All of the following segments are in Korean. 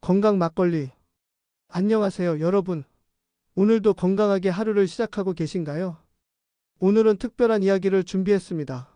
건강 막걸리. 안녕하세요, 여러분. 오늘도 건강하게 하루를 시작하고 계신가요? 오늘은 특별한 이야기를 준비했습니다.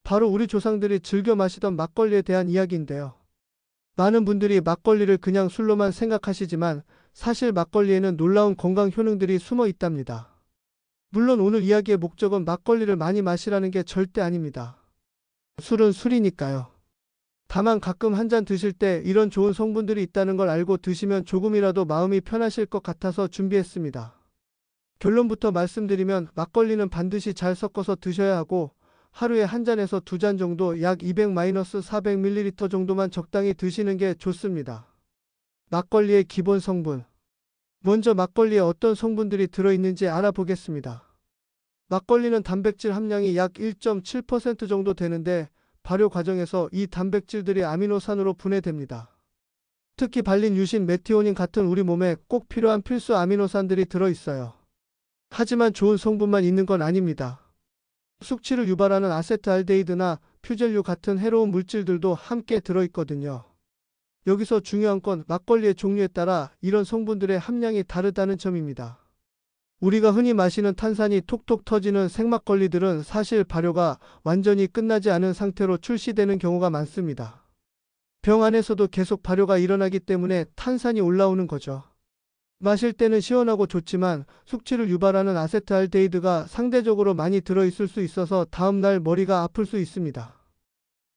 바로 우리 조상들이 즐겨 마시던 막걸리에 대한 이야기인데요. 많은 분들이 막걸리를 그냥 술로만 생각하시지만 사실 막걸리에는 놀라운 건강 효능들이 숨어 있답니다. 물론 오늘 이야기의 목적은 막걸리를 많이 마시라는 게 절대 아닙니다. 술은 술이니까요. 다만 가끔 한 잔 드실 때 이런 좋은 성분들이 있다는 걸 알고 드시면 조금이라도 마음이 편하실 것 같아서 준비했습니다. 결론부터 말씀드리면 막걸리는 반드시 잘 섞어서 드셔야 하고 하루에 한 잔에서 두 잔 정도 약 200-400ml 정도만 적당히 드시는 게 좋습니다. 막걸리의 기본 성분. 먼저 막걸리에 어떤 성분들이 들어있는지 알아보겠습니다. 막걸리는 단백질 함량이 약 1.7% 정도 되는데 발효 과정에서 이 단백질들이 아미노산으로 분해됩니다. 특히 발린 유신 메티오닌 같은 우리 몸에 꼭 필요한 필수 아미노산들이 들어있어요. 하지만 좋은 성분만 있는 건 아닙니다. 숙취를 유발하는 아세트알데히드나 퓨젤류 같은 해로운 물질들도 함께 들어있거든요. 여기서 중요한 건 막걸리의 종류에 따라 이런 성분들의 함량이 다르다는 점입니다. 우리가 흔히 마시는 탄산이 톡톡 터지는 생막걸리들은 사실 발효가 완전히 끝나지 않은 상태로 출시되는 경우가 많습니다. 병 안에서도 계속 발효가 일어나기 때문에 탄산이 올라오는 거죠. 마실 때는 시원하고 좋지만 숙취를 유발하는 아세트알데히드가 상대적으로 많이 들어있을 수 있어서 다음날 머리가 아플 수 있습니다.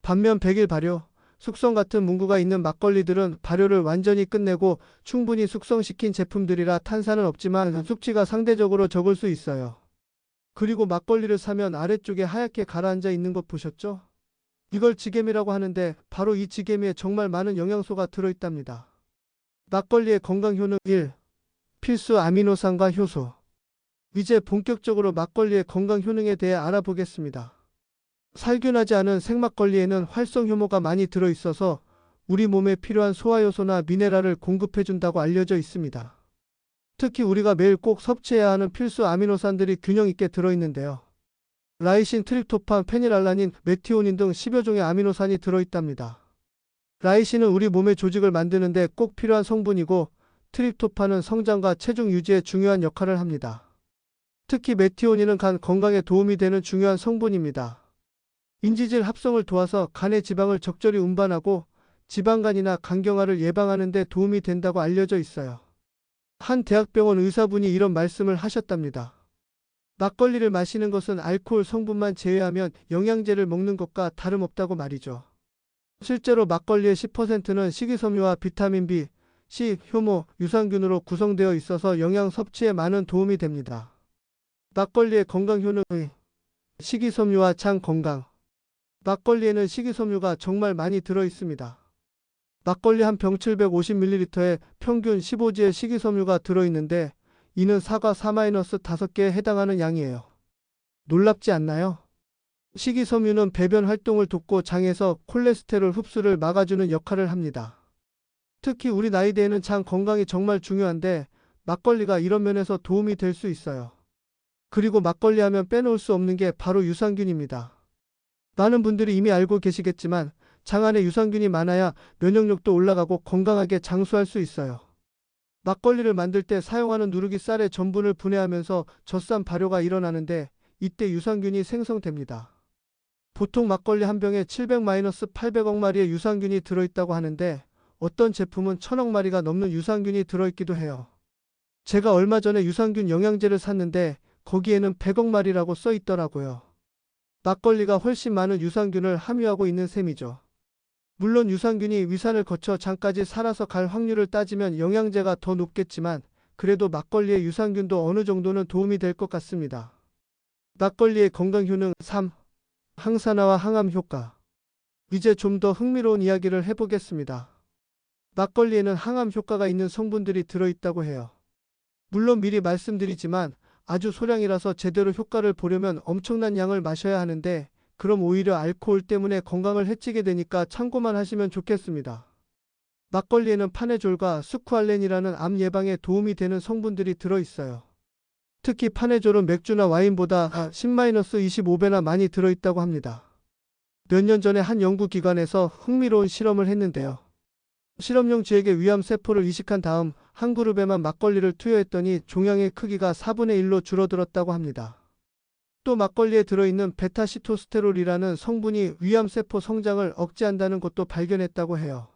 반면 백일 발효, 숙성 같은 문구가 있는 막걸리들은 발효를 완전히 끝내고 충분히 숙성시킨 제품들이라 탄산은 없지만 숙취가 상대적으로 적을 수 있어요. 그리고 막걸리를 사면 아래쪽에 하얗게 가라앉아 있는 것 보셨죠? 이걸 지게미라고 하는데 바로 이 지게미에 정말 많은 영양소가 들어있답니다. 막걸리의 건강 효능 1. 필수 아미노산과 효소. 이제 본격적으로 막걸리의 건강 효능에 대해 알아보겠습니다. 살균하지 않은 생막걸리에는 활성효모가 많이 들어있어서 우리 몸에 필요한 소화효소나 미네랄을 공급해준다고 알려져 있습니다. 특히 우리가 매일 꼭 섭취해야 하는 필수 아미노산들이 균형 있게 들어있는데요. 라이신, 트립토판, 페닐알라닌, 메티오닌 등 10여 종의 아미노산이 들어있답니다. 라이신은 우리 몸의 조직을 만드는데 꼭 필요한 성분이고 트립토판은 성장과 체중 유지에 중요한 역할을 합니다. 특히 메티오닌은 간 건강에 도움이 되는 중요한 성분입니다. 인지질 합성을 도와서 간의 지방을 적절히 운반하고 지방간이나 간경화를 예방하는 데 도움이 된다고 알려져 있어요. 한 대학병원 의사분이 이런 말씀을 하셨답니다. 막걸리를 마시는 것은 알코올 성분만 제외하면 영양제를 먹는 것과 다름없다고 말이죠. 실제로 막걸리의 10%는 식이섬유와 비타민 B, C, 효모, 유산균으로 구성되어 있어서 영양 섭취에 많은 도움이 됩니다. 막걸리의 건강 효능. 식이섬유와 장 건강. 막걸리에는 식이섬유가 정말 많이 들어있습니다. 막걸리 한 병 750ml에 평균 15지의 식이섬유가 들어있는데 이는 사과 4-5개에 해당하는 양이에요. 놀랍지 않나요? 식이섬유는 배변 활동을 돕고 장에서 콜레스테롤 흡수를 막아주는 역할을 합니다. 특히 우리 나이대에는 장 건강이 정말 중요한데 막걸리가 이런 면에서 도움이 될 수 있어요. 그리고 막걸리 하면 빼놓을 수 없는 게 바로 유산균입니다. 많은 분들이 이미 알고 계시겠지만 장 안에 유산균이 많아야 면역력도 올라가고 건강하게 장수할 수 있어요. 막걸리를 만들 때 사용하는 누룩이 쌀의 전분을 분해하면서 젖산 발효가 일어나는데 이때 유산균이 생성됩니다. 보통 막걸리 한 병에 700-800억 마리의 유산균이 들어있다고 하는데 어떤 제품은 1000억 마리가 넘는 유산균이 들어있기도 해요. 제가 얼마 전에 유산균 영양제를 샀는데 거기에는 100억 마리라고 써 있더라고요. 막걸리가 훨씬 많은 유산균을 함유하고 있는 셈이죠. 물론 유산균이 위산을 거쳐 장까지 살아서 갈 확률을 따지면 영양제가 더 높겠지만 그래도 막걸리의 유산균도 어느 정도는 도움이 될 것 같습니다. 막걸리의 건강 효능 3. 항산화와 항암 효과. 이제 좀 더 흥미로운 이야기를 해보겠습니다. 막걸리에는 항암 효과가 있는 성분들이 들어있다고 해요. 물론 미리 말씀드리지만 아주 소량이라서 제대로 효과를 보려면 엄청난 양을 마셔야 하는데 그럼 오히려 알코올 때문에 건강을 해치게 되니까 참고만 하시면 좋겠습니다. 막걸리에는 파네졸과 스쿠알렌이라는 암 예방에 도움이 되는 성분들이 들어있어요. 특히 파네졸은 맥주나 와인보다 10-25배나 많이 들어있다고 합니다. 몇 년 전에 한 연구기관에서 흥미로운 실험을 했는데요. 실험용 쥐에게 위암 세포를 이식한 다음 한 그룹에만 막걸리를 투여했더니 종양의 크기가 4분의 1로 줄어들었다고 합니다. 또 막걸리에 들어있는 베타시토스테롤이라는 성분이 위암세포 성장을 억제한다는 것도 발견했다고 해요.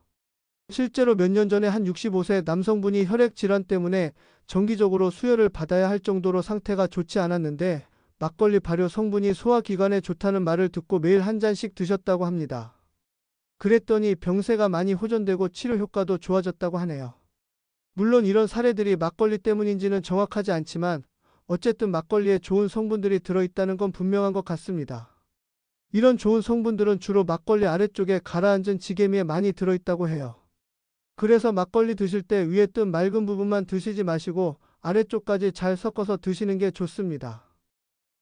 실제로 몇 년 전에 한 65세 남성분이 혈액 질환 때문에 정기적으로 수혈을 받아야 할 정도로 상태가 좋지 않았는데 막걸리 발효 성분이 소화기관에 좋다는 말을 듣고 매일 한 잔씩 드셨다고 합니다. 그랬더니 병세가 많이 호전되고 치료 효과도 좋아졌다고 하네요. 물론 이런 사례들이 막걸리 때문인지는 정확하지 않지만 어쨌든 막걸리에 좋은 성분들이 들어있다는 건 분명한 것 같습니다. 이런 좋은 성분들은 주로 막걸리 아래쪽에 가라앉은 지게미에 많이 들어있다고 해요. 그래서 막걸리 드실 때 위에 뜬 맑은 부분만 드시지 마시고 아래쪽까지 잘 섞어서 드시는 게 좋습니다.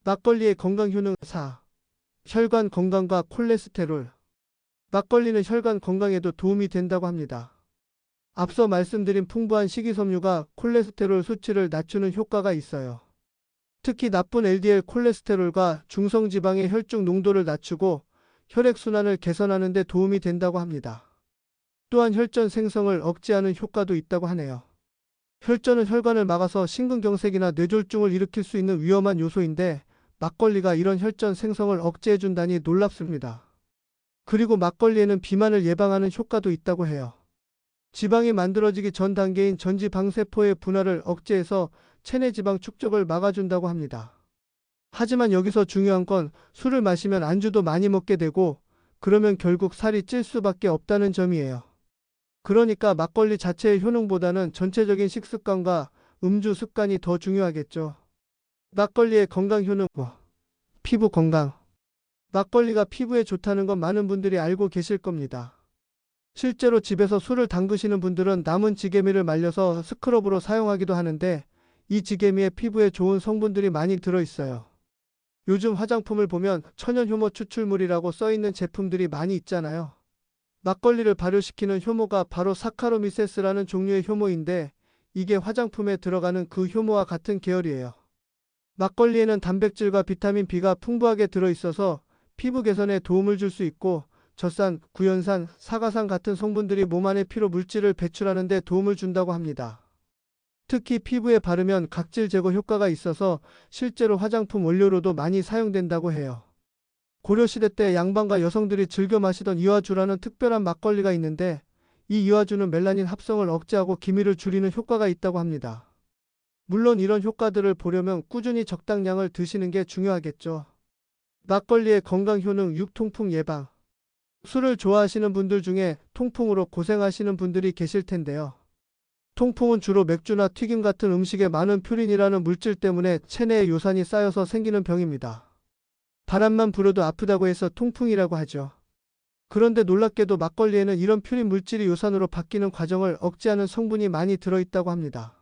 막걸리의 건강 효능 4. 혈관 건강과 콜레스테롤. 막걸리는 혈관 건강에도 도움이 된다고 합니다. 앞서 말씀드린 풍부한 식이섬유가 콜레스테롤 수치를 낮추는 효과가 있어요. 특히 나쁜 LDL 콜레스테롤과 중성지방의 혈중 농도를 낮추고 혈액순환을 개선하는 데 도움이 된다고 합니다. 또한 혈전 생성을 억제하는 효과도 있다고 하네요. 혈전은 혈관을 막아서 심근경색이나 뇌졸중을 일으킬 수 있는 위험한 요소인데 막걸리가 이런 혈전 생성을 억제해준다니 놀랍습니다. 그리고 막걸리에는 비만을 예방하는 효과도 있다고 해요. 지방이 만들어지기 전 단계인 전지방세포의 분할을 억제해서 체내 지방 축적을 막아준다고 합니다. 하지만 여기서 중요한 건 술을 마시면 안주도 많이 먹게 되고 그러면 결국 살이 찔 수밖에 없다는 점이에요. 그러니까 막걸리 자체의 효능보다는 전체적인 식습관과 음주 습관이 더 중요하겠죠. 막걸리의 건강 효능 피부 건강. 막걸리가 피부에 좋다는 건 많은 분들이 알고 계실 겁니다. 실제로 집에서 술을 담그시는 분들은 남은 지게미를 말려서 스크럽으로 사용하기도 하는데 이 지게미에 피부에 좋은 성분들이 많이 들어있어요. 요즘 화장품을 보면 천연효모 추출물이라고 써있는 제품들이 많이 있잖아요. 막걸리를 발효시키는 효모가 바로 사카로미세스라는 종류의 효모인데 이게 화장품에 들어가는 그 효모와 같은 계열이에요. 막걸리에는 단백질과 비타민 B가 풍부하게 들어있어서 피부 개선에 도움을 줄 수 있고 젖산, 구연산, 사과산 같은 성분들이 몸 안에 피로 물질을 배출하는 데 도움을 준다고 합니다. 특히 피부에 바르면 각질 제거 효과가 있어서 실제로 화장품 원료로도 많이 사용된다고 해요. 고려시대 때 양반과 여성들이 즐겨 마시던 이화주라는 특별한 막걸리가 있는데 이 이화주는 멜라닌 합성을 억제하고 기미를 줄이는 효과가 있다고 합니다. 물론 이런 효과들을 보려면 꾸준히 적당량을 드시는 게 중요하겠죠. 막걸리의 건강 효능 6. 통풍 예방. 술을 좋아하시는 분들 중에 통풍으로 고생하시는 분들이 계실 텐데요. 통풍은 주로 맥주나 튀김 같은 음식에 많은 퓨린이라는 물질 때문에 체내에 요산이 쌓여서 생기는 병입니다. 바람만 불어도 아프다고 해서 통풍이라고 하죠. 그런데 놀랍게도 막걸리에는 이런 퓨린 물질이 요산으로 바뀌는 과정을 억제하는 성분이 많이 들어있다고 합니다.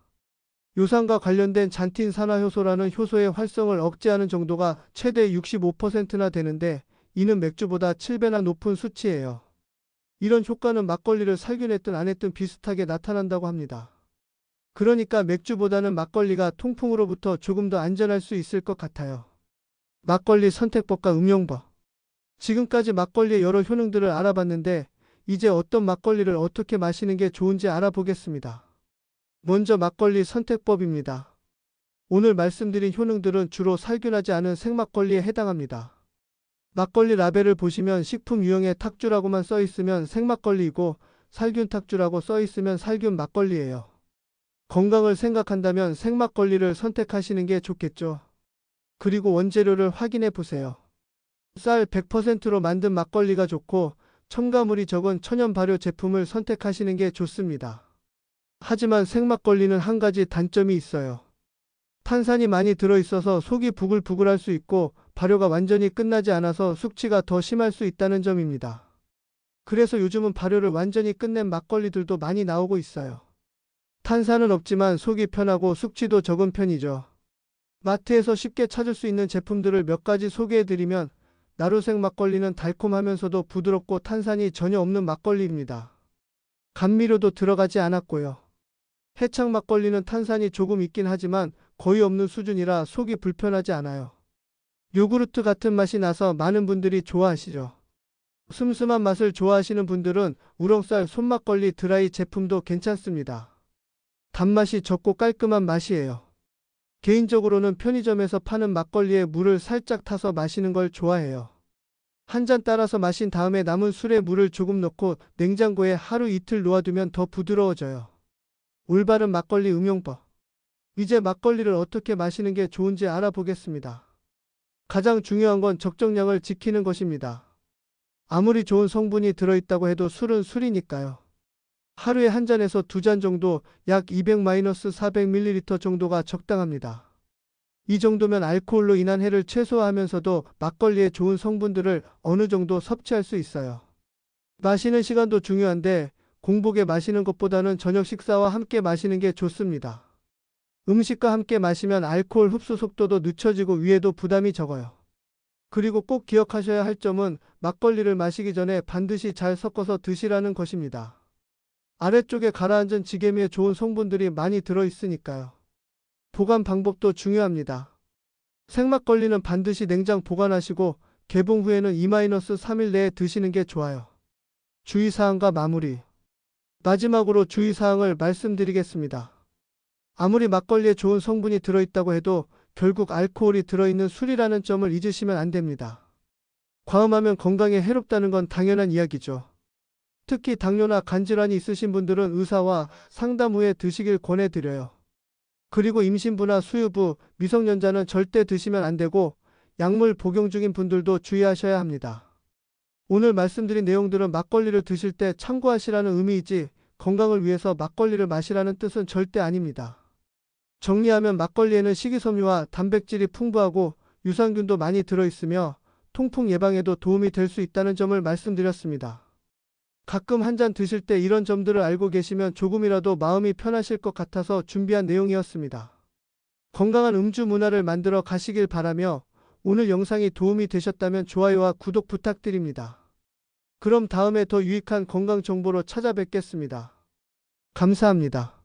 요산과 관련된 잔틴 산화효소라는 효소의 활성을 억제하는 정도가 최대 65%나 되는데 이는 맥주보다 7배나 높은 수치예요. 이런 효과는 막걸리를 살균했든 안 했든 비슷하게 나타난다고 합니다. 그러니까 맥주보다는 막걸리가 통풍으로부터 조금 더 안전할 수 있을 것 같아요. 막걸리 선택법과 음용법. 지금까지 막걸리의 여러 효능들을 알아봤는데 이제 어떤 막걸리를 어떻게 마시는 게 좋은지 알아보겠습니다. 먼저 막걸리 선택법입니다. 오늘 말씀드린 효능들은 주로 살균하지 않은 생막걸리에 해당합니다. 막걸리 라벨을 보시면 식품 유형의 탁주라고만 써있으면 생막걸리이고 살균 탁주라고 써있으면 살균 막걸리예요. 건강을 생각한다면 생막걸리를 선택하시는 게 좋겠죠. 그리고 원재료를 확인해 보세요. 쌀 100%로 만든 막걸리가 좋고 첨가물이 적은 천연 발효 제품을 선택하시는 게 좋습니다. 하지만 생막걸리는 한 가지 단점이 있어요. 탄산이 많이 들어있어서 속이 부글부글할 수 있고 발효가 완전히 끝나지 않아서 숙취가 더 심할 수 있다는 점입니다. 그래서 요즘은 발효를 완전히 끝낸 막걸리들도 많이 나오고 있어요. 탄산은 없지만 속이 편하고 숙취도 적은 편이죠. 마트에서 쉽게 찾을 수 있는 제품들을 몇 가지 소개해드리면 나루생 막걸리는 달콤하면서도 부드럽고 탄산이 전혀 없는 막걸리입니다. 감미료도 들어가지 않았고요. 해창 막걸리는 탄산이 조금 있긴 하지만 거의 없는 수준이라 속이 불편하지 않아요. 요구르트 같은 맛이 나서 많은 분들이 좋아하시죠. 슴슴한 맛을 좋아하시는 분들은 우렁쌀 손막걸리 드라이 제품도 괜찮습니다. 단맛이 적고 깔끔한 맛이에요. 개인적으로는 편의점에서 파는 막걸리에 물을 살짝 타서 마시는 걸 좋아해요. 한 잔 따라서 마신 다음에 남은 술에 물을 조금 넣고 냉장고에 하루 이틀 놓아두면 더 부드러워져요. 올바른 막걸리 응용법. 이제 막걸리를 어떻게 마시는 게 좋은지 알아보겠습니다. 가장 중요한 건 적정량을 지키는 것입니다. 아무리 좋은 성분이 들어있다고 해도 술은 술이니까요. 하루에 한 잔에서 두 잔 정도, 약 200-400ml 정도가 적당합니다. 이 정도면 알코올로 인한 해를 최소화하면서도 막걸리의 좋은 성분들을 어느 정도 섭취할 수 있어요. 마시는 시간도 중요한데 공복에 마시는 것보다는 저녁 식사와 함께 마시는 게 좋습니다. 음식과 함께 마시면 알코올 흡수 속도도 늦춰지고 위에도 부담이 적어요. 그리고 꼭 기억하셔야 할 점은 막걸리를 마시기 전에 반드시 잘 섞어서 드시라는 것입니다. 아래쪽에 가라앉은 지게미에 좋은 성분들이 많이 들어있으니까요. 보관 방법도 중요합니다. 생막걸리는 반드시 냉장 보관하시고 개봉 후에는 2-3일 내에 드시는 게 좋아요. 주의사항과 마무리. 마지막으로 주의사항을 말씀드리겠습니다. 아무리 막걸리에 좋은 성분이 들어있다고 해도 결국 알코올이 들어있는 술이라는 점을 잊으시면 안 됩니다. 과음하면 건강에 해롭다는 건 당연한 이야기죠. 특히 당뇨나 간질환이 있으신 분들은 의사와 상담 후에 드시길 권해드려요. 그리고 임신부나 수유부, 미성년자는 절대 드시면 안 되고 약물 복용 중인 분들도 주의하셔야 합니다. 오늘 말씀드린 내용들은 막걸리를 드실 때 참고하시라는 의미이지 건강을 위해서 막걸리를 마시라는 뜻은 절대 아닙니다. 정리하면 막걸리에는 식이섬유와 단백질이 풍부하고 유산균도 많이 들어있으며 통풍 예방에도 도움이 될 수 있다는 점을 말씀드렸습니다. 가끔 한 잔 드실 때 이런 점들을 알고 계시면 조금이라도 마음이 편하실 것 같아서 준비한 내용이었습니다. 건강한 음주 문화를 만들어 가시길 바라며 오늘 영상이 도움이 되셨다면 좋아요와 구독 부탁드립니다. 그럼 다음에 더 유익한 건강 정보로 찾아뵙겠습니다. 감사합니다.